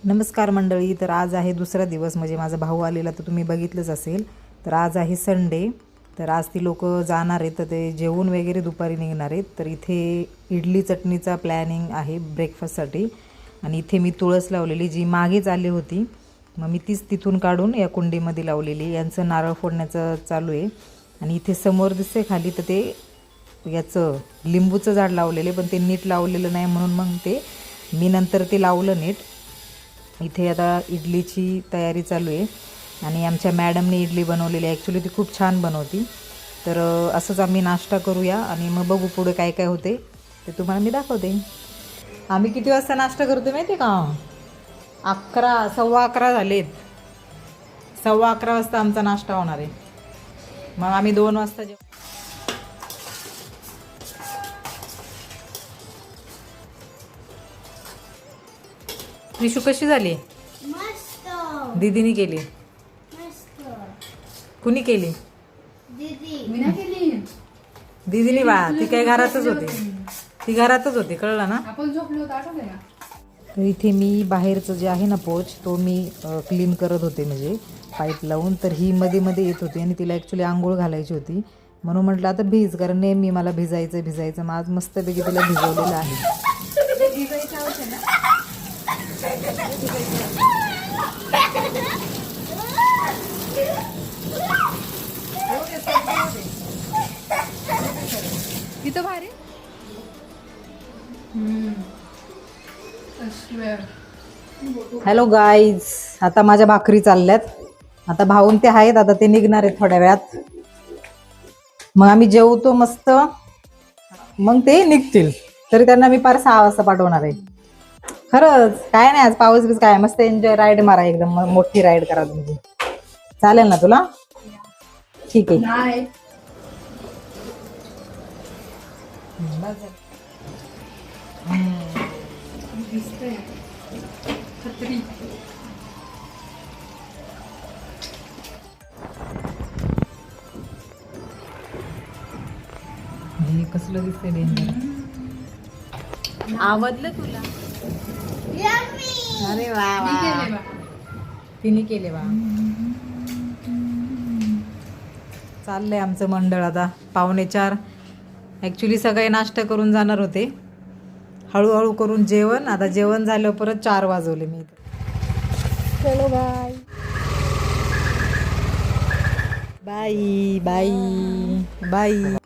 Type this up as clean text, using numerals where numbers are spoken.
नमस्कार मंडळी. तर आज आहे दुसरा दिवस, म्हणजे माझा भाऊ आलेला तर तुम्ही बघितलंच असेल. तर आज आहे संडे. तर आज ती लोक जाणार आहेत, तर ते जेवून वगैरे दुपारी निघणार आहेत. तर इथे इडली चटणीचा प्लॅनिंग आहे ब्रेकफास्टसाठी. आणि इथे मी तुळस लावलेली, जी मागेच आली होती, मग मी तीच तिथून काढून या कुंडीमध्ये लावलेली. यांचं नारळ फोडण्याचं चालू आहे. आणि इथे समोर दिसते खाली, तर ते याचं लिंबूचं झाड लावलेले, पण ते नीट लावलेलं नाही, म्हणून मग ते मी नंतर ते लावलं नीट. इथे आता इडलीची तयारी चालू आहे. आणि आमच्या मॅडमने इडली बनवलेली आहे. ॲक्च्युली ती खूप छान बनवती. तर असंच आम्ही नाश्ता करूया आणि मग बघू पुढे काय काय होते ते तुम्हाला मी दाखवते. आम्ही किती वाजता नाश्ता करतो माहिती आहे का? 11, 11:15 झालेत. 11:15 वाजता आमचा नाश्ता होणार आहे. मग आम्ही 2 वाजता रिशू कशी झाली? मस्त. दीदीने केली. मस्त. कुणी केली? दीदी. मी नाही केली. दीदीने बा, ती काय घरातच होती. ती घरातच होती, कळलं ना. आपण झोपलो होतो, आठवलं ना. तर इथे मी बाहेरचं जे आहे ना पोच, तो मी क्लीन करत होते, म्हणजे पाईप लावून. तर ही मध्ये मध्ये येत होती आणि तिला ॲक्च्युली आंघोळ घालायची होती, म्हणून म्हटलं आता भिज, कारण नेहमी मला भिजायचं. मग आज मस्तपैकी तिला भिजवलेलं आहे. इथं भारी. हॅलो गाईज, आता माझ्या भाकरी चालल्यात. आता भाऊन ते आहेत, आता ते निघणार आहेत थोड्या वेळात. मग आम्ही जेवतो मस्त, मग ते निघतील. तरी त्यांना मी पार 6 वाजता पाठवणार आहे. खरंच काय नाही, आज पाऊस बीस काय, मस्त एन्जॉय, राईड मारा, एकदम मोठी राईड करा तुमची. चालेल ना तुला? ठीक आहे. नाही. दिसतंय. छत्री. हे कसलं दिसतंय डेंजर. आवडलं तुला? यम्मी. अरे वा मी केलंय वा, बा. तिने केले वा. चाललंय आमचं मंडळ आता 3:45. ॲक्च्युली सगळे नाश्ता करून जाणार होते, हळूहळू करून जेवण. आता जेवण झालं, परत 4 वाजवले मी. चलो बाय बाय बाय बाय.